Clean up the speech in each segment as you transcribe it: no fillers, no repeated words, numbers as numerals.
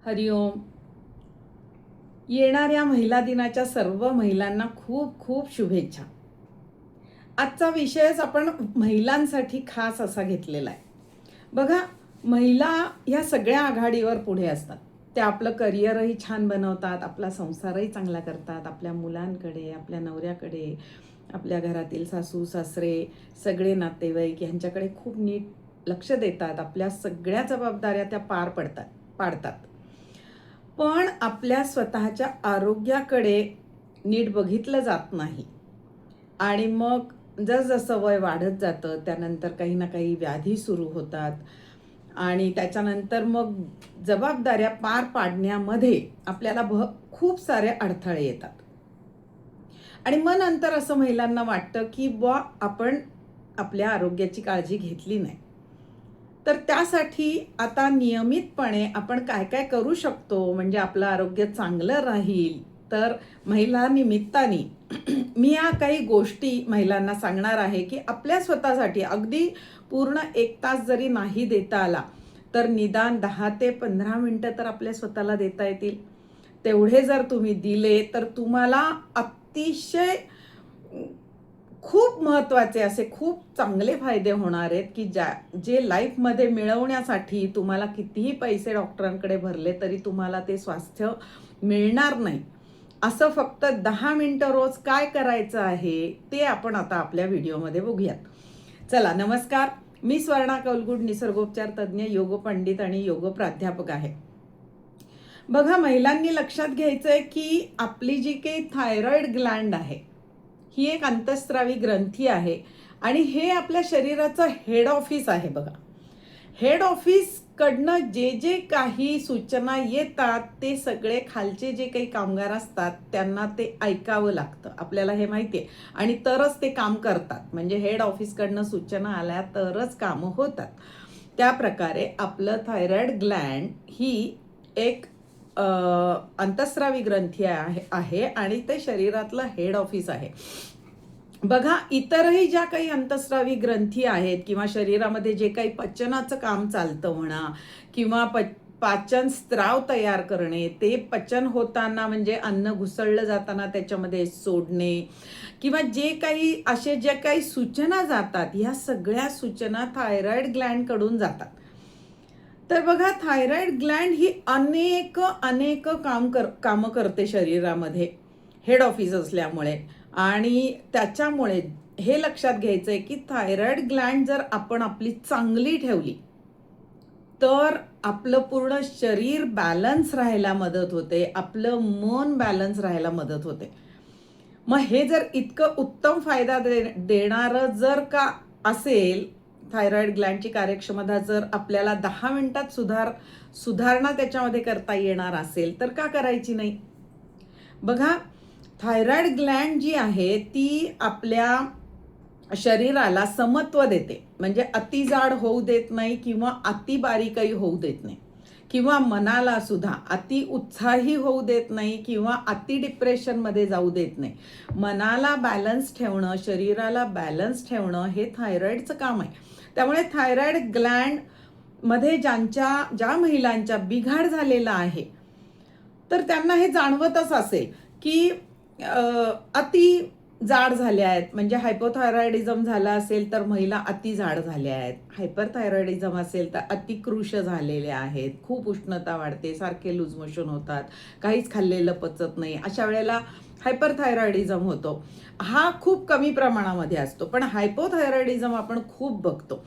हरिओम. येणाऱ्या महिला दिनाच्या सर्व महिलांना खूप खूप शुभेच्छा. आजचा विषयच आपण महिलांसाठी खास असा घेतलेला आहे. बघा, महिला ह्या सगळ्या आघाडीवर पुढे असतात. त्या आपलं करिअरही छान बनवतात, आपला संसारही चांगला करतात, आपल्या मुलांकडे, आपल्या नवऱ्याकडे, आपल्या घरातील सासू सासरे, सगळे नातेवाईक ह्यांच्याकडे खूप नीट लक्ष देतात. आपल्या सगळ्या जबाबदाऱ्या त्या पाडतात. पण आपल्या स्वतःच्या आरोग्याकडे नीट बघितलं जात नाही. आणि मग जसजसं वय वाढत जातं त्यानंतर काही ना काही व्याधी सुरू होतात आणि त्याच्यानंतर मग जबाबदाऱ्या पार पाडण्यामध्ये आपल्याला खूप सारे अडथळे येतात. आणि मग नंतर असं महिलांना वाटतं की आपण आपल्या आरोग्याची काळजी घेतली नाही. तर त्यासाठी आता नियमितपणे आपण काय काय करू शकतो म्हणजे आपलं आरोग्य चांगलं राहील. तर महिला निमित्ताने मी या काही गोष्टी महिलांना सांगणार आहे की आपल्या स्वतःसाठी अगदी पूर्ण 1 तास जरी नाही देता आला तर निदान 10 ते 15 मिनिटं तर आपल्या स्वतःला देता येतील. तेवढे जर तुम्ही दिले तर तुम्हाला अतिशय खूप महत्त्वाचे असे खूप चांगले फायदे होणार आहेत की जे लाईफमध्ये मिळवण्यासाठी तुम्हाला कितीही पैसे डॉक्टरांकडे भरले तरी तुम्हाला ते स्वास्थ्य मिळणार नाही. असं फक्त 10 मिनिटं रोज काय करायचं आहे ते आपण आता आपल्या व्हिडिओमध्ये बघूयात. चला, नमस्कार. मी स्वर्णा कौलगुड, निसर्गोपचार तज्ज्ञ, योग पंडित आणि योग प्राध्यापक आहे. बघा, महिलांनी लक्षात घ्यायचंय की आपली जी काही थायरॉइड ग्लँड आहे ही एक अंतःस्रावी ग्रंथी आहे आणि हे आपल्या शरीराचं हेड ऑफिस आहे. बघा, हेड ऑफिस कडनं जे जे काही सूचना येतात ते सगळे खालचे जे काही कामगार असतात त्यांना ते ऐकावं लागतं. आपल्याला हे माहिती आहे आणि तरच ते काम करतात. म्हणजे हेड ऑफिसकडनं सूचना आल्या तरच कामं होतात. त्या प्रकारे आपलं थायरॉइड ग्लँड ही एक अंतःस्रावी ग्रंथी आहे आणि ते शरीरातलं हेड ऑफिस आहे. बघा, इतरही ज्या काही अंतःस्रावी ग्रंथी आहेत किंवा शरीरामध्ये जे काही पचनाचं काम चालतं म्हणा किंवा पाचन स्त्राव तयार करणे, ते पचन होताना म्हणजे अन्न घुसळलं जाताना त्याच्यामध्ये सोडणे किंवा ज्या काही सूचना जातात ह्या सगळ्या सूचना थायरॉइड ग्लँड कडून जातात. तर बघा, थायरॉइड ग्लँड ही अनेक कामं करते शरीरामध्ये हेड ऑफिस असल्यामुळे. आणि त्याच्यामुळे हे लक्षात घ्यायचंय की थायरॉइड ग्लँड जर आपण आपली चांगली ठेवली तर आपलं पूर्ण शरीर बॅलन्स राहायला मदत होते, आपलं मन बॅलन्स राहायला मदत होते. मग हे जर इतकं उत्तम फायदा देणारं जर का असेल, थायरॉइड ग्लँडची कार्यक्षमता जर आपल्याला 10 मिनिटात सुधारणा त्याच्यामध्ये करता येणार असेल तर का करायची नाही. बघा, थायरॉइड ग्लँड जी आहे ती आपल्या शरीराला समत्व देते. म्हणजे अति जाड होऊ देत नाही किंवा अति बारीकही होऊ देत नाही किंवा मनाला सुद्धा अति उत्साही होऊ देत नाही किंवा अति डिप्रेशनमध्ये जाऊ देत नाही. मनाला बॅलन्स ठेवणं, शरीराला बॅलन्स ठेवणं हे थायरॉइडचं काम आहे. त्यामुळे थायरॉइड ग्लँड मध्ये ज्या महिलांच्या बिघाड झालेला आहे तर त्यांना हे जाणवतच असेल की अति जाड झाल्या आहेत. म्हणजे हायपोथायरॉइडिझम झाला असेल तर महिला अति जाड झाल्या आहेत. हायपरथायरॉइडिझम असेल तर अतिकृश झालेल्या आहेत. खूप उष्णता वाढते, सारखे लूज मोशन होतात, काहीच खाल्लेलं पचत नाही. अशा वेळेला हायपरथायरॉइडिझम होतो. हा खूप कमी प्रमाणामध्ये असतो, पण हायपोथायरॉइडिझम आपण खूप बघतो.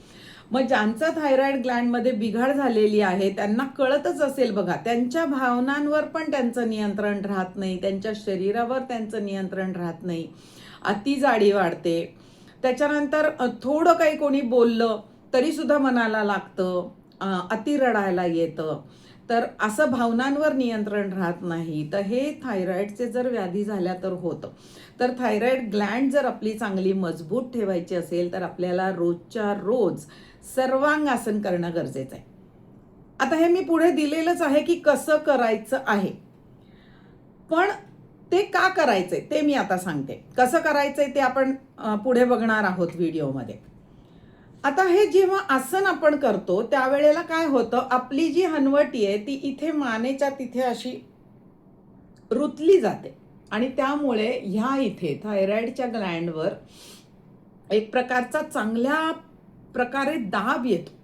मग ज्यांचं थायरॉइड ग्लँडमध्ये बिघाड झालेली आहे त्यांना कळतच असेल. बघा, त्यांच्या भावनांवर पण त्यांचं नियंत्रण राहत नाही, त्यांच्या शरीरावर त्यांचं नियंत्रण राहत नाही, अति जाडी वाढते. त्याच्यानंतर थोडं काही कोणी बोललं तरी सुद्धा मनाला लागतं, अति रडायला येतं. तर असं भावनांवर नियंत्रण राहत नाही. तर हे थायरॉइडचे जर व्याधी झाल्या तर होतं. तर थायरॉइड ग्लँड जर आपली चांगली मजबूत ठेवायची असेल तर आपल्याला रोजच्या रोज सर्वांगासन करणं गरजेचं आहे. आता हे मी पुढे दिलेलंच आहे की कसं करायचं आहे, पण ते का करायचंय ते मी आता सांगते. कसं करायचंय ते आपण पुढे बघणार आहोत व्हिडिओमध्ये. आता हे जेव्हा आसन आपण करतो त्यावेळेला काय होतं, आपली जी हनवटी आहे ती इथे मानेच्या तिथे अशी रुतली जाते आणि त्यामुळे ह्या इथे थायरॉइडच्या ग्लँडवर एक प्रकारचा चांगल्या प्रकारे दाब येतो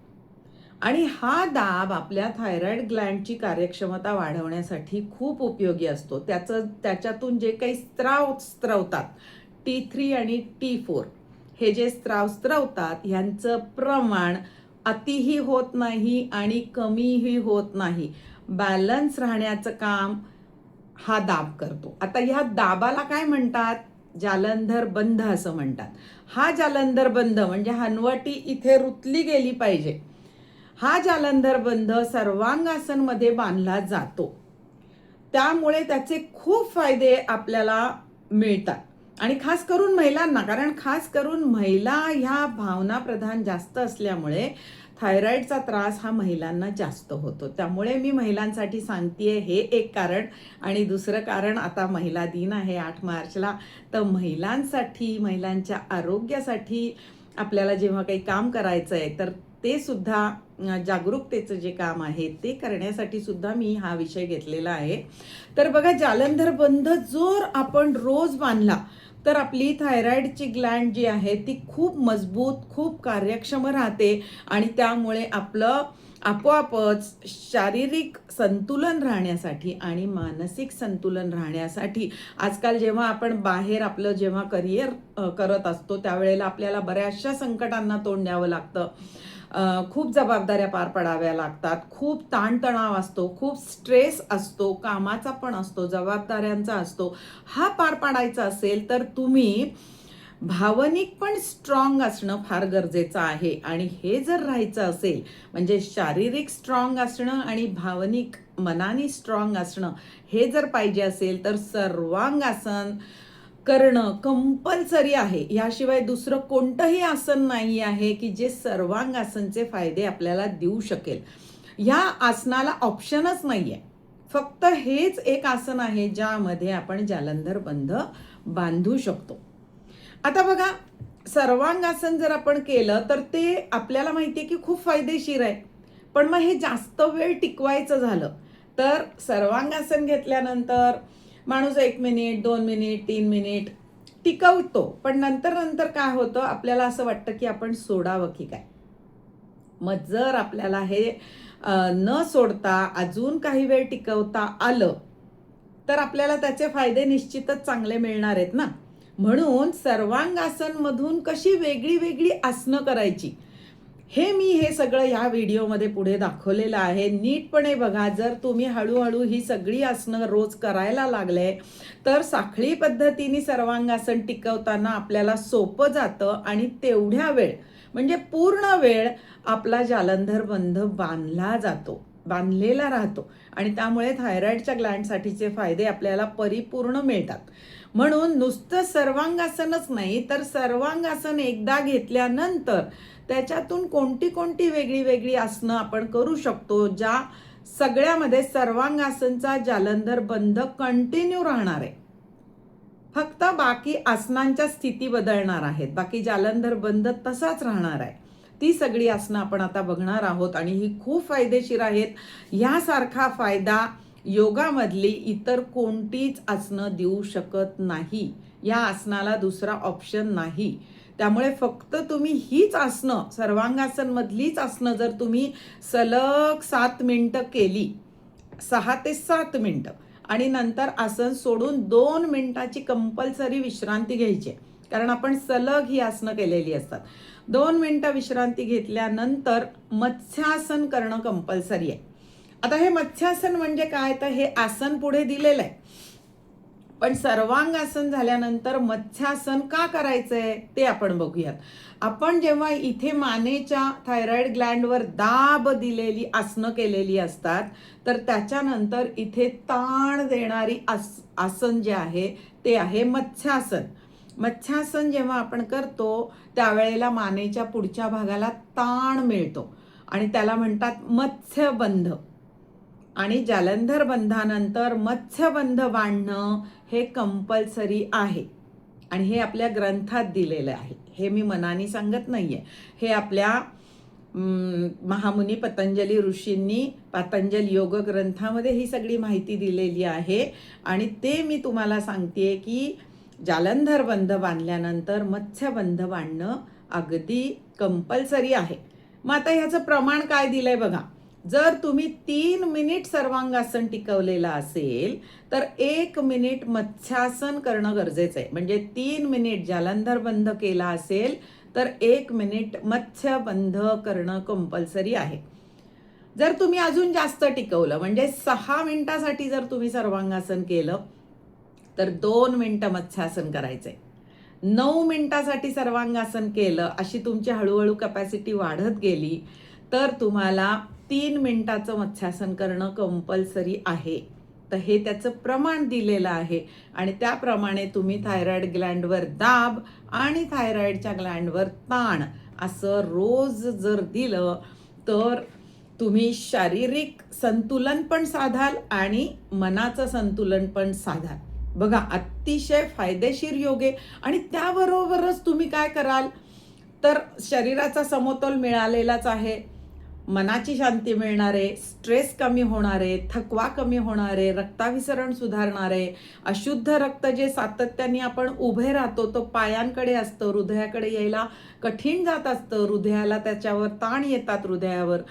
आणि हा दाब आपल्या थायरॉइड ग्लँडची कार्यक्षमता वाढवण्यासाठी खूप उपयोगी असतो. त्याच्यातून जे काही स्त्राव स्त्रवतात T3 आणि T4, हे जे स्त्राव स्त्रवतात ह्यांचं प्रमाण अतिही होत नाही आणि कमीही होत नाही. बॅलन्स राहण्याचं काम हा दाब करतो. आता ह्या दाबाला काय म्हणतात? जालंधर बंध असं म्हणतात. हा जालंधर बंध म्हणजे हनवटी इथे रुतली गेली पाहिजे. हा जालंधर बंध सर्वांगासनमध्ये बांधला जातो. त्यामुळे त्याचे खूप फायदे आपल्याला मिळतात आणि खास करून महिलांना, कारण खास करून महिला ह्या भावनाप्रधान जास्त असल्यामुळे थायरॉइडचा त्रास हा महिलांना जास्त होतो. त्यामुळे मी महिलांसाठी सांगतेय हे एक कारण. आणि दुसरं कारण, आता महिला दिन आहे 8 मार्चला, तर महिलांसाठी, महिलांच्या आरोग्यासाठी आपल्याला जेव्हा काही काम करायचं आहे तर ते सुद्धा जागरूकतेचं जे काम आहे ते करण्यासाठी सुद्धा मी हा विषय घेतलेला आहे. तर बघा, जालंधर बंध जर आपण रोज बांधला तर आपली थायरॉइडची ग्लँड जी आहे ती खूप मजबूत, खूप कार्यक्षम राहते आणि त्यामुळे आपलं आपोआपच शारीरिक संतुलन राहण्यासाठी आणि मानसिक संतुलन राहण्यासाठी, आजकाल जेव्हा आपण बाहेर आपलं जेव्हा करिअर करत असतो त्यावेळेला आपल्याला बऱ्याचशा संकटांना तोंड द्यावं लागतं. खूप जबाबदाऱ्या पार पडाव्या लागतात, खूप ताणतणाव असतो, खूप स्ट्रेस असतो, कामाचा पण असतो, जबाबदाऱ्यांचा असतो. हा पार पाडायचा असेल तर तुम्ही भावनिक पण स्ट्रॉंग असणं फार गरजेचं आहे. आणि हे जर राहायचं असेल, म्हणजे शारीरिक स्ट्रॉंग असणं आणि भावनिक मनाने स्ट्रॉंग असणं हे जर पाहिजे असेल तर सर्वांगासन करणं कंपल्सरी आहे. याशिवाय दुसरं कोणतंही आसन नाही आहे की जे सर्वांगासनचे फायदे आपल्याला देऊ शकेल. या आसनाला ऑप्शनच नाहीये. फक्त हेच एक आसन आहे ज्यामध्ये आपण जालंधर बंध बांधू शकतो. आता बघा, सर्वांगासन जर आपण केलं तर ते आपल्याला माहितीये की खूप फायदेशीर आहे. पण मग हे जास्त वेळ टिकवायचं झालं तर सर्वांगासन घेतल्यानंतर माणूस 1 मिनिट, 2 मिनिट, 3 मिनिट टिकवतो. पण नंतर नंतर काय होतं, आपल्याला असं वाटतं की आपण सोडावं की काय. मग जर आपल्याला हे न सोडता अजून काही वेळ टिकवता आलं तर आपल्याला त्याचे फायदे निश्चितच चांगले मिळणार आहेत ना. म्हणून सर्वांगासन मधून कशी वेगळी वेगळी आसनं करायची हे सगळं या व्हिडिओमध्ये पुढे दाखवलेलं आहे. नीटपणे बघा. जर तुम्ही हळूहळू ही सगळी आसनं रोज करायला लागले तर साखळी पद्धतीने सर्वांगासन टिकवताना आपल्याला सोपं जातं आणि तेवढ्या वेळ म्हणजे पूर्ण वेळ आपला जालंधर बंध बांधलेला राहतो आणि त्यामुळे थायरॉइडच्या ग्लँडसाठीचे फायदे आपल्याला परिपूर्ण मिळतात. म्हणून नुसतं सर्वांगासनच नाही तर सर्वांगासन एकदा घेतल्यानंतर त्याच्यातून कोणती कोणती वेगळी वेगळी आसनं आपण करू शकतो, ज्या सगळ्यामध्ये सर्वांगासनचा जालंधर बंध कंटिन्यू राहणार आहे. फक्त बाकी आसनांच्या स्थिती बदलणार आहेत, बाकी जालंधर बंध तसाच राहणार आहे. ती सगळी आसनं आपण आता बघणार आहोत आणि ही खूप फायदेशीर आहेत. यासारखा फायदा योगामधली इतर कोणतीच आसनं देऊ शकत नाही. या आसनाला दुसरा ऑप्शन नाही. त्यामुळे फक्त तुम्ही हीच आसनं, सर्वांगासन मधलीच आसनं जर तुम्ही सलग 7 मिनिटं केली, 6 ते 7 मिनिटं, आणि नंतर आसन सोडून 2 मिनिटाची कंपल्सरी विश्रांती घ्यायची, कारण आपण सलग ही आसनं केलेली असतात. 2 मिनिटं विश्रांती घेतल्यानंतर मत्स्यासन करणं कंपल्सरी आहे. आता हे मत्स्यासन म्हणजे काय, तर हे आसन पुढे दिलेलं आहे. पण सर्वांगासन झाल्यानंतर मत्स्यासन का करायचंय ते आपण बघूयात. आपण जेव्हा इथे मानेच्या थायरॉइड ग्लँडवर दाब दिलेली आसनं केलेली असतात तर त्याच्यानंतर इथे ताण देणारी आसन जे आहे ते आहे मत्स्यासन. मत्स्यासन जेव्हा आपण करतो त्यावेळेला मानेच्या पुढच्या भागाला ताण मिळतो आणि त्याला म्हणतात मत्स्यबंध. आणि जालंधर बंधानंतर मत्स्यबंध बांधणं हे कंपल्सरी आहे आणि हे आपल्या ग्रंथात दिलेलं आहे. हे मी मनाने सांगत नाहीये, हे आपल्या महामुनी पतंजली ऋषींनी पतंजल योग ग्रंथामध्ये ही सगळी माहिती दिलेली आहे. आणि ते मी तुम्हाला सांगतेय की जालंधर बंध बांधल्यानंतर मत्स्यबंध बांधणं अगदी कंपल्सरी आहे. मग आता ह्याचं प्रमाण काय दिलंय बघा. जर तुम्ही 3 मिनिट सर्वांगासन टिकवलेलं असेल तर 1 मिनिट मत्स्यासन करणं गरजेचं आहे. म्हणजे 3 मिनिट जालंधर बंध केला असेल तर 1 मिनिट मत्स्यबंध करणं कंपल्सरी आहे. जर तुम्ही अजून जास्त टिकवलं म्हणजे 6 मिनिटासाठी जर तुम्ही सर्वांगासन केलं तर 2 मिनिटं मत्स्यासन करायचंय. 9 मिनिटासाठी सर्वांगासन केलं, अशी तुमची हळूहळू कॅपॅसिटी वाढत गेली तर तुम्हाला 3 मिनिटाचं मत्स्यासन करणं कंपल्सरी आहे. तर हे त्याचं प्रमाण दिलेलं आहे आणि त्याप्रमाणे तुम्ही थायरॉइड ग्लँडवर दाब आणि थायरॉइडच्या ग्लँडवर ताण असं रोज जर दिलं तर तुम्ही शारीरिक संतुलन पण साधाल आणि मनाचं संतुलन पण साधाल. बघा, अतिशय फायदेशीर योग आहे. आणि त्याबरोबरच तुम्ही काय कराल तर शरीराचा समतोल मिळालेलाच आहे, मनाची शांती मिळणार आहे, स्ट्रेस कमी होणार आहे, थकवा कमी होणार आहे, रक्ताभिसरण सुधारणार आहे. अशुद्ध रक्त जे सातत्याने आपण उभे राहतो तो पायांकडे असतं, हृदयाकडे यायला कठीण जात असतं, हृदयाला त्याच्यावर ताण येतात हृदयावर,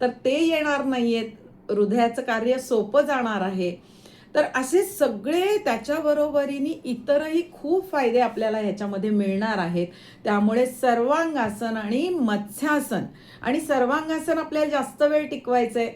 तर ते येणार नाहीयेत, हृदयाचं कार्य सोपं जाणार आहे. तर असे सगळे त्याच्याबरोबरीने इतरही खूप फायदे आपल्याला ह्याच्यामध्ये मिळणार आहेत. त्यामुळे सर्वांगासन आणि मत्स्यासन, आणि सर्वांगासन आपल्याला जास्त वेळ टिकवायचंय.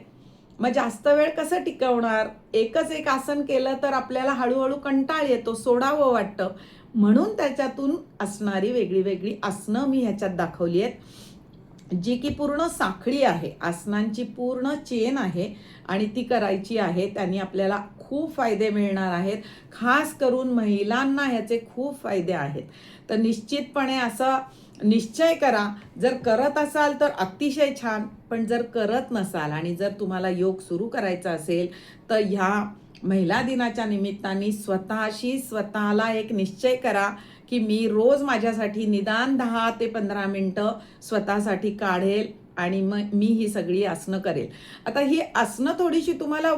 मग जास्त वेळ कसं टिकवणार? एकच एक आसन केलं तर आपल्याला हळूहळू कंटाळ येतो, सोडावं वाटतं. म्हणून त्याच्यातून असणारी वेगळी वेगळी आसनं मी ह्याच्यात दाखवली आहेत, जी की पूर्ण साखळी आहे, आसनांची पूर्ण चेन आहे आणि ती करायची आहे. त्यांनी आपल्याला खूप फायदे मिळणार आहेत. खास करून महिलांना ह्याचे खूप फायदे आहेत. तर निश्चितपणे असा निश्चय करा. जर करत असाल तर अतिशय छान, पण जर करत नसाल आणि जर तुम्हाला योग सुरू करायचा असेल तर ह्या महिला दिनाच्या निमित्ताने स्वतःला एक निश्चय करा की मी रोज माझ्यासाठी निदान 10 ते 15 मिनिटं स्वतःसाठी काढेल आणि मग मी ही सगळी आसनं करेल. आता ही आसनं थोडीशी तुम्हाला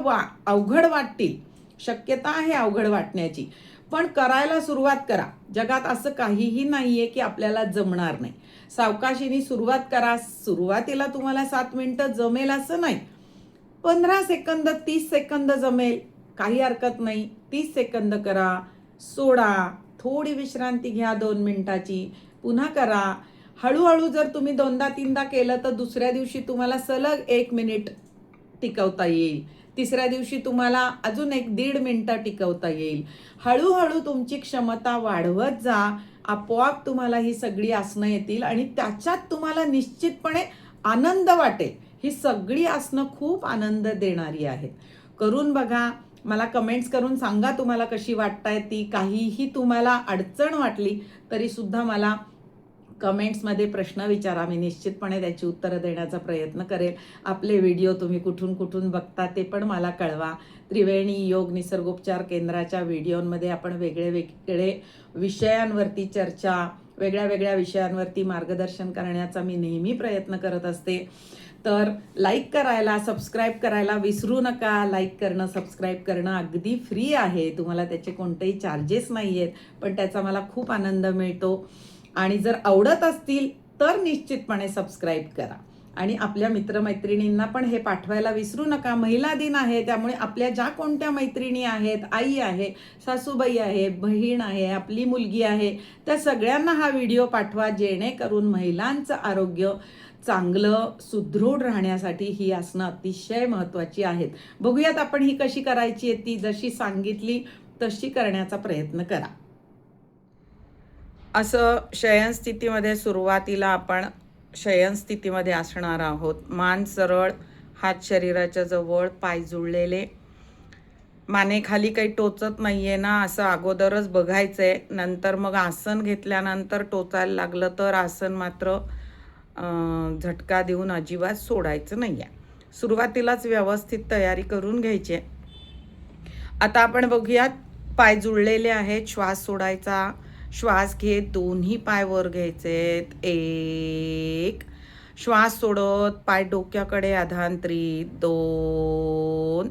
अवघड वाटतील, शक्यता आहे अवघड वाटण्याची, पण करायला सुरुवात करा. जगात असं काहीही नाहीये की आपल्याला जमणार नाही. सावकाशीने सुरुवात करा. सुरुवातीला तुम्हाला 7 मिनिटं जमेल असं नाही, 15 सेकंद 30 सेकंद जमेल, काही हरकत नाही. 30 सेकंद करा, सोडा, थोडी विश्रांती घ्या 2 मिनिटाची, पुन्हा करा. हळूहळू जर तुम्ही 2दा-3दा केलं तर दुसऱ्या दिवशी तुम्हाला सलग 1 मिनिट टिकवता येईल. तिसऱ्या दिवशी तुम्हाला अजून 1-1.5 मिनिटं टिकवता येईल. हळूहळू तुमची क्षमता वाढवत जा. आपोआप तुम्हाला ही सगळी आसनं येतील आणि त्याच्यात तुम्हाला निश्चितपणे आनंद वाटेल. ही सगळी आसनं खूप आनंद देणारी आहेत. करून बघा. मला कमेंट्स करून सांगा तुम्हाला कशी वाटताय ती. काहीही तुम्हाला अडचण वाटली तरी सुद्धा मला कमेंट्समध्ये प्रश्न विचारा. मी निश्चितपणे त्याची उत्तरं देण्याचा प्रयत्न करेल. आपले व्हिडिओ तुम्ही कुठून कुठून बघता ते पण मला कळवा. त्रिवेणी योग निसर्गोपचार केंद्राच्या व्हिडिओमध्ये आपण वेगळे विषयांवरती चर्चा, वेगळ्या विषयांवरती मार्गदर्शन करण्याचा मी नेहमी प्रयत्न करत असते. तर लाईक करायला, सबस्क्राईब करायला विसरू नका. लाईक करणं, सबस्क्राईब करणं अगदी फ्री आहे. तुम्हाला त्याचे कोणतेही चार्जेस नाही आहेत, पण त्याचा मला खूप आनंद मिळतो. आणि जर आवडत असतील तर निश्चितपणे सबस्क्राईब करा. आणि आपल्या मित्रमैत्रिणींना पण हे पाठवायला विसरू नका. महिला दिन आहे, त्यामुळे आपल्या ज्या कोणत्या मैत्रिणी आहेत, आई आहे, सासूबाई आहे, बहीण आहे, आपली मुलगी आहे, त्या सगळ्यांना हा व्हिडिओ पाठवा, जेणेकरून महिलांचं आरोग्य चांगलं सुदृढ राहण्यासाठी ही आसनं अतिशय महत्त्वाची आहेत. बघूयात आपण ही कशी करायची आहे. ती जशी सांगितली तशी करण्याचा प्रयत्न करा. असं शयन स्थितीमध्ये सुरुवातीला आपण शयन स्थितीमध्ये असणार आहोत. मान सरळ, हात शरीराच्या जवळ, पाय जुळलेले, मानेखाली काही टोचत नाहीये ना असं अगोदरच बघायचंय. नंतर मग आसन घेतल्यानंतर टोचायला लागलं तर आसन मात्र झटका देऊन अजिबात सोडायचं नाहीये. सुरुवातीलाच व्यवस्थित तयारी करून घ्यायची. आता आपण बघूयात. पाय जुळलेले आहेत, श्वास सोडायचा, श्वास घेत दोन्ही पाय वर घ्यायचेत. 1. श्वास सोडत पाय डोक्याकडे आधांतरित. 2.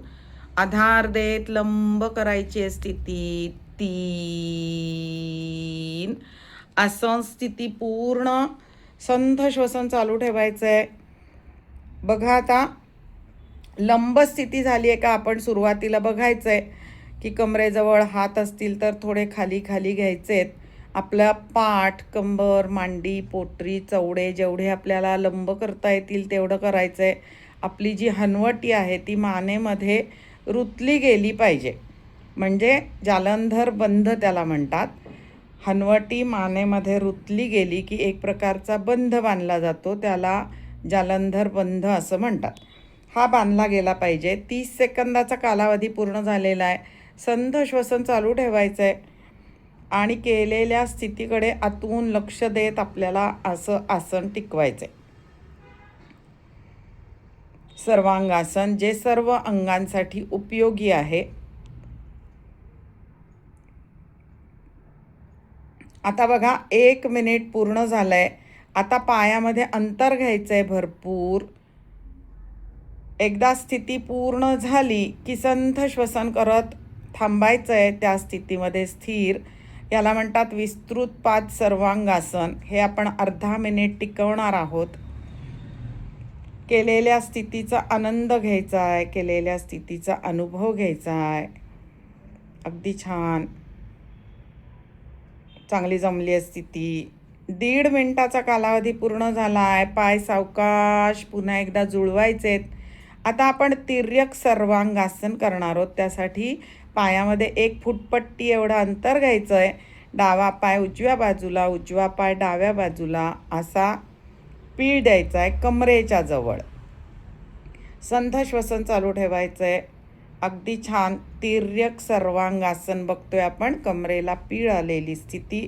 आधार देत लंब करायची स्थिती. 3. आसन स्थिती पूर्ण. संथ श्वसन चालू ठेवायचंय. बघा आता लंब स्थिती झाली आहे का, आपण सुरुवातीला बघायचंय की कमरेजवळ हात असतील तर थोडे खाली खाली घ्यायचेत. आपला पाठ, कंबर, मांडी, पोटरी, चवडे जेवढे आपल्याला लंब करता येतील तेवढं करायचंय. आपली जी हनवटी आहे ती मानेमध्ये रुतली गेली पाहिजे, म्हणजे जालंधर बंध त्याला म्हणतात. हनवटी मानेमध्ये रुतली गेली की एक प्रकारचा बंध बांधला जातो, त्याला जालंधर बंध असं म्हणतात. हा बांधला गेला पाहिजे. 30 सेकंदाचा कालावधी पूर्ण झालेला आहे. संथ श्वसन चालू ठेवायचं आहे आणि केलेल्या स्थितीकडे आतून लक्ष देत आपल्याला असं आसन टिकवायचं आहे. सर्वांगासन जे सर्व अंगांसाठी उपयोगी आहे. आता बघा 1 मिनिट पूर्ण झालंय. आता पायामध्ये अंतर घ्यायचंय भरपूर. एकदा स्थिती पूर्ण झाली की संथ श्वसन करत थांबायचंय त्या स्थितीमध्ये स्थिर. याला म्हणतात विस्तृत पाद सर्वांगासन. हे आपण अर्धा मिनिट टिकवणार आहोत. केलेल्या स्थितीचा आनंद घ्यायचा आहे, केलेल्या स्थितीचा अनुभव घ्यायचा आहे. अगदी छान, चांगली जमली आहे स्थिती. 1.5 मिनिटाचा कालावधी पूर्ण झाला आहे. पाय सावकाश पुन्हा एकदा जुळवायचेत. आता आपण तिर्यक सर्वांगासन करणार आहोत. त्यासाठी पायामध्ये 1 फुटपट्टी एवढं अंतर घ्यायचं आहे. डावा पाय उजव्या बाजूला, उजवा पाय डाव्या बाजूला असा पीळ द्यायचा आहे कमरेच्या जवळ. संथ श्वसन चालू ठेवायचं आहे. अगदी छान तिर्यक सर्वांगासन बघतोय आपण. कमरेला पीळ आलेली स्थिती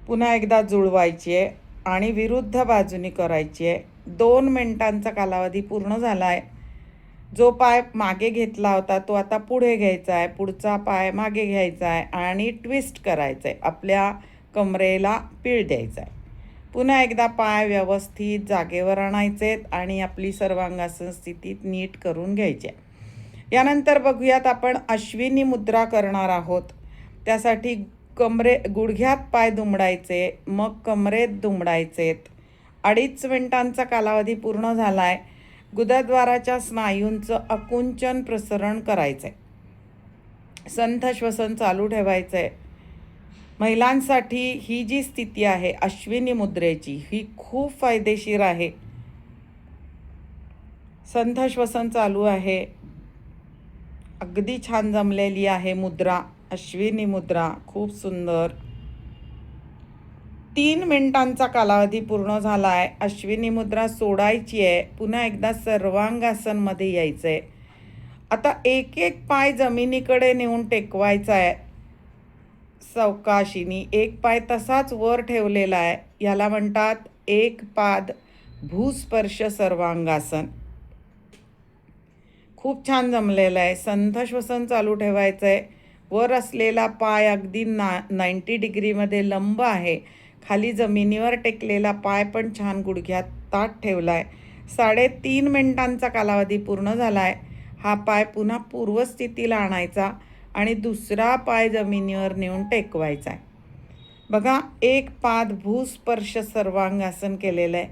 पुन्हा एकदा जुळवायची आहे आणि विरुद्ध बाजूनी करायची आहे. 2 मिनिटांचा कालावधी पूर्ण झाला आहे. जो पाय मागे घेतला होता तो आता पुढे घ्यायचा आहे. पुढचा पाय मागे घ्यायचा आहे आणि ट्विस्ट करायचं आहे. आपल्या कमरेला पीळ द्यायचा आहे. पुन्हा एकदा पाय व्यवस्थित जागेवर आणायचे आणि आपली सर्वांगासन स्थितीत नीट करून घ्यायचे. यानंतर बघूयात आपण अश्विनी मुद्रा करणार आहोत. त्यासाठी गुडघ्यात पाय दुमडायचे, मग कमरेत दुमडायचेत. 2.5 मिनिटांचा कालावधी पूर्ण झाला आहे. गुदद्वाराच्या स्नायूंचं आकुंचन प्रसरण करायचं आहे. संथ श्वसन चालू ठेवायचं आहे. महिलांसाठी ही जी स्थिती आहे अश्विनी मुद्रेची ही खूप फायदेशीर आहे. संथ श्वसन चालू आहे. अगदी छान जमलेली आहे मुद्रा, अश्विनी मुद्रा, खूप सुंदर. 3 मिनिटांचा कालावधी पूर्ण झाला आहे. अश्विनी मुद्रा सोडायची आहे. पुन्हा एकदा सर्वांगासनमध्ये यायचं आहे. आता एक एक पाय जमिनीकडे नेऊन टेकवायचा आहे. सावकाशीनी एक पाय तसाच वर ठेवलेला आहे. याला म्हणतात एक पाद भूस्पर्श सर्वांगासन. खूप छान जमलेलं आहे. संथ श्वसन चालू ठेवायचं आहे. वर असलेला पाय अगदी 90 डिग्रीमध्ये लंब आहे. खाली जमिनीवर टेकलेला पाय पण छान गुडघ्यात ताठ ठेवला आहे. 3.5 मिनिटांचा कालावधी पूर्ण झाला आहे. हा पाय पुन्हा पूर्वस्थितीला आणायचा आणि दुसरा पाय जमिनीवर नेऊन टेकवायचा आहे. बघा एक पाद भूस्पर्श सर्वांगासन केलेलं आहे.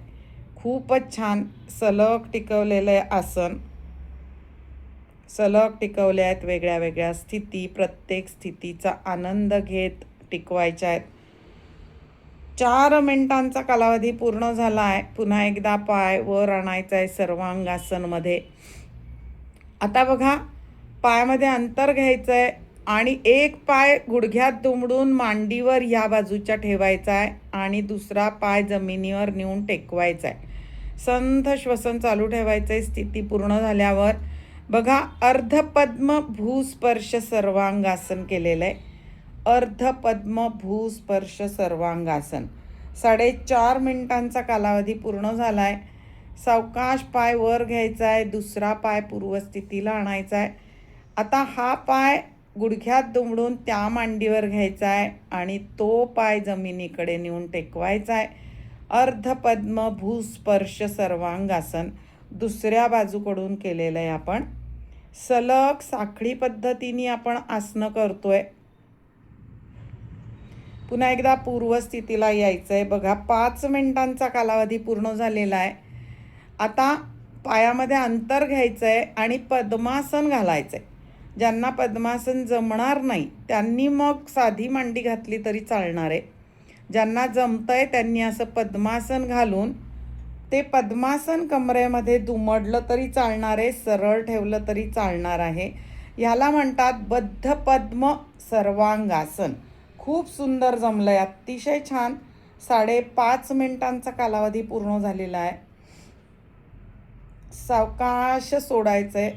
खूपच छान सलग टिकवलेलं आहे आसन. सलग टिकवले आहेत. वेगळ्या वेगळ्या स्थिती, प्रत्येक स्थितीचा आनंद घेत टिकवायच्या आहेत. 4 मिनिटांचा कालावधी पूर्ण झाला आहे. पुन्हा एकदा पाय वर आणायचा आहे सर्वांगासनमध्ये. आता बघा पायामध्ये अंतर घ्यायचं आहे आणि एक पाय गुडघ्यात दुमडून मांडीवर या बाजूच्या ठेवायचा आहे आणि दुसरा पाय जमिनीवर नेऊन टेकवायचा आहे. संथ श्वसन चालू ठेवायचं आहे. स्थिती पूर्ण झाल्यावर बघा अर्धपद्म भूस्पर्श सर्वांगासन केलेलं आहे. अर्धपद्म भूस्पर्श सर्वांगासन. 4.5 मिनिटांचा कालावधी पूर्ण झाला आहे. सावकाश पाय वर घ्यायचा आहे. दुसरा पाय पूर्वस्थितीला आणायचा आहे. आता हा पाय गुडघ्यात दुमडून त्या मांडीवर घ्यायचा आहे आणि तो पाय जमिनीकडे नेऊन टेकवायचा आहे. अर्धपद्म भूस्पर्श सर्वांगासन दुसऱ्या बाजूकडून केलेलं आहे आपण. सलग साखळी पद्धतीने आपण आसनं करतोय. पुन्हा एकदा पूर्वस्थितीला यायचं आहे. बघा 5 मिनिटांचा कालावधी पूर्ण झालेला आहे. आता पायामध्ये अंतर घ्यायचं आहे आणि पद्मासन घालायचं आहे. ज्यांना पद्मासन जमणार नाही त्यांनी मग साधी मांडी घातली तरी चालणार आहे. ज्यांना जमतंय त्यांनी असं पद्मासन घालून ते पद्मासन कमरेमध्ये दुमडलं तरी चालणार आहे, सरळ ठेवलं तरी चालणार आहे. ह्याला म्हणतात बद्ध पद्म सर्वांगासन. खूप सुंदर जमलं आहे, अतिशय छान. 5.5 मिनिटांचा कालावधी पूर्ण झालेला आहे. सावकाश सोडायचं आहे.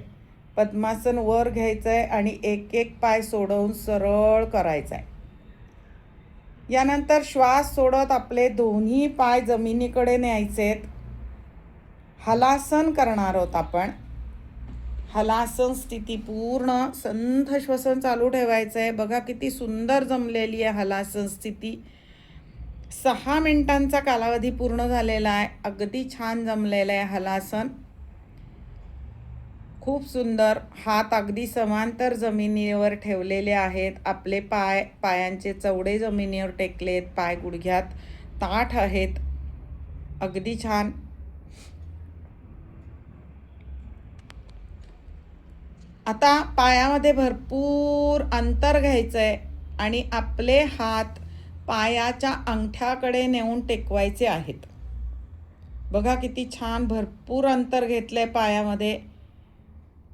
पद्मासन वर घ्यायचं आहे आणि एक एक पाय सोडवून सरळ करायचं आहे. यानंतर श्वास सोडत आपले दोन्ही पाय जमिनीकडे न्यायचे आहेत. हलासन करणार आहोत आपण. हलासन स्थिती पूर्ण संथ श्वसन चालू ठेवायचं आहे. बघा किती सुंदर जमलेली आहे हलासन स्थिती. 6 मिनिटांचा कालावधी पूर्ण झालेला आहे. अगदी छान जमलेलं आहे हलासन. खूप सुंदर. हात अगदी समांतर जमिनीवर ठेवलेले आहेत. आपले पायांचे चवडे जमिनीवर टेकलेत. पाय गुडघ्यात ताठ आहेत. अगदी छान. आता पायामध्ये भरपूर अंतर घ्यायचं आहे आणि आपले हात पायाच्या अंगठ्याकडे नेऊन टेकवायचे आहेत. बघा किती छान भरपूर अंतर घेतलंय पायामध्ये.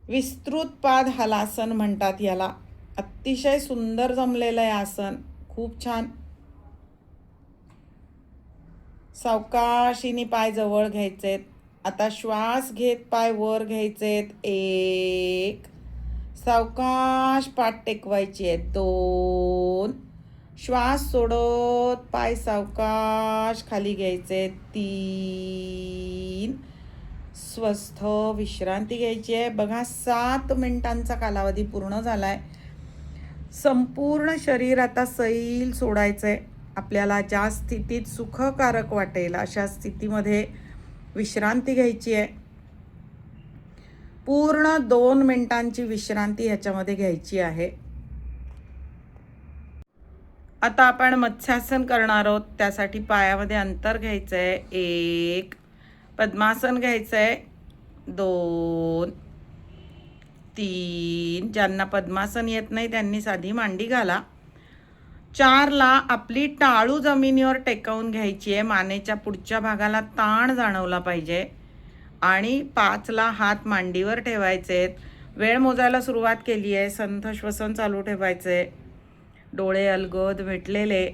विस्तृत पाद हलासन म्हणतात याला. अतिशय सुंदर जमलेलं आहे आसन. खूप छान. सावकाशीने पाय जवळ घ्यायचेत. आता श्वास घेत पाय वर घ्यायचेत. 1. सावकाश पाठ टेकवायची आहे. 2. श्वास सोडत पाय सावकाश खाली घ्यायचे. 3. स्वस्थ विश्रांती घ्यायची आहे. बघा 7 मिनिटांचा कालावधी पूर्ण झालाय. संपूर्ण शरीर आता सैल सोडायचं आहे. आपल्याला ज्या स्थितीत सुखकारक वाटेल अशा स्थितीमध्ये विश्रांती घ्यायची आहे. पूर्ण 2 मिनिटांची विश्रांती ह्याच्यामध्ये घ्यायची आहे. आता आपण मत्स्यासन करणार आहोत. त्यासाठी पायामध्ये अंतर घ्यायचं आहे. 1. पद्मासन घ्यायचं आहे. 2. 3. ज्यांना पद्मासन येत नाही त्यांनी साधी मांडी घाला. 4ला आपली टाळू जमिनीवर टेकवून घ्यायची आहे. मानेच्या पुढच्या भागाला ताण जाणवला पाहिजे. आणि 5ला हात मांडीवर ठेवायचे आहेत. वेळ मोजायला सुरुवात केली आहे. संथ श्वसन चालू ठेवायचे. डोळे अलगद मिटलेले.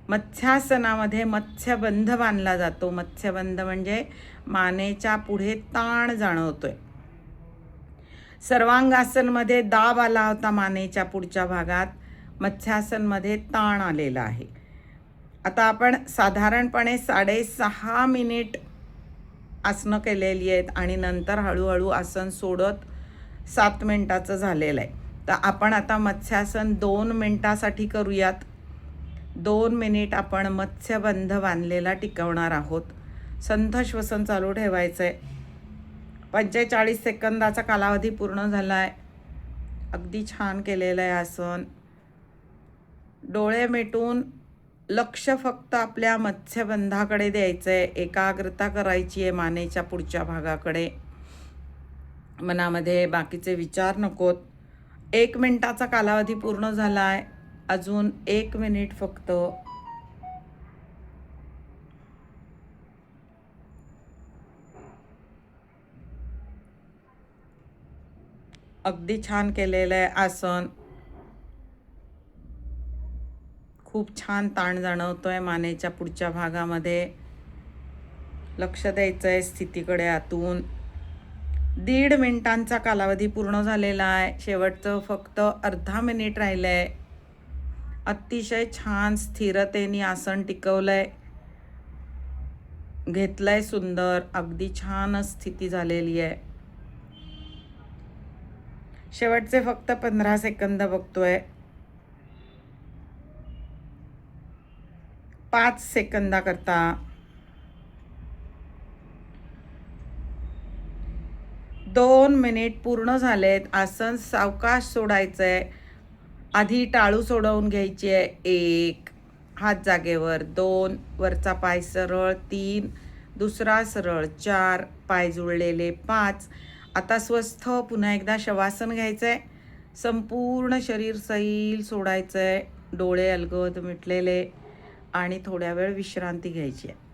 मत्स्यासनामध्ये मत्स्यबंध बांधला जातो. मत्स्यबंध म्हणजे मानेच्या पुढे ताण जाणवतोय. सर्वांगासनमध्ये दाब आला होता मानेच्या पुढच्या भागात. मत्स्यासनमध्ये ताण आलेला आहे. आता आपण साधारणपणे 6.5 मिनिट आसनं केलेली आहेत आणि नंतर हळूहळू आसन सोडत 7 मिनिटाचं झालेलं आहे. तर आपण आता मत्स्यासन 2 मिनिटासाठी करूयात. 2 मिनिट आपण मत्स्यबंध बांधलेला टिकवणार आहोत. संथ श्वसन चालू ठेवायचं आहे. 45 सेकंदाचा कालावधी पूर्ण झाला आहे. अगदी छान केलेलं आहे आसन. डोळे मिटून लक्ष फक्त आपल्या मत्स्यबंधाकडे द्यायचं आहे. एकाग्रता करायची आहे मानेच्या पुढच्या भागाकडे. मनामध्ये बाकीचे विचार नकोत. 1 मिनिटाचा कालावधी पूर्ण झाला आहे. अजून 1 मिनिट फक्त. अगदी छान केलेलं आहे आसन. खूप छान ताण जाणवतोय मानेच्या पुढच्या भागामध्ये. लक्ष द्यायचं आहे स्थितीकडे आतून. 1.5 मिनिटांचा कालावधी पूर्ण झालेला आहे. शेवटचं फक्त अर्धा मिनिट राहिलं आहे. अतिशय छान स्थिरतेने आसन टिकवलंय. घेतलंय सुंदर. अगदी छान स्थिती झालेली आहे. शेवटचे फक्त 15 सेकंद बघतोय. 5 सेकंदाकरता 2 मिनिट पूर्ण झालेत. आसन सावकाश सोडायचंय. आधी टाळू सोडवून घ्यायची आहे. 1 हात जागेवर, 2 वरचा पाय सरळ, 3 दुसरा सरळ, 4 पाय जुळलेले, 5 आता स्वस्थ पुन्हा एकदा शवासन घ्यायचंय. संपूर्ण शरीर सैल सोडायचंय. डोळे अलगद मिटलेले आणि थोड्या वेळ विश्रांती घ्यायची आहे.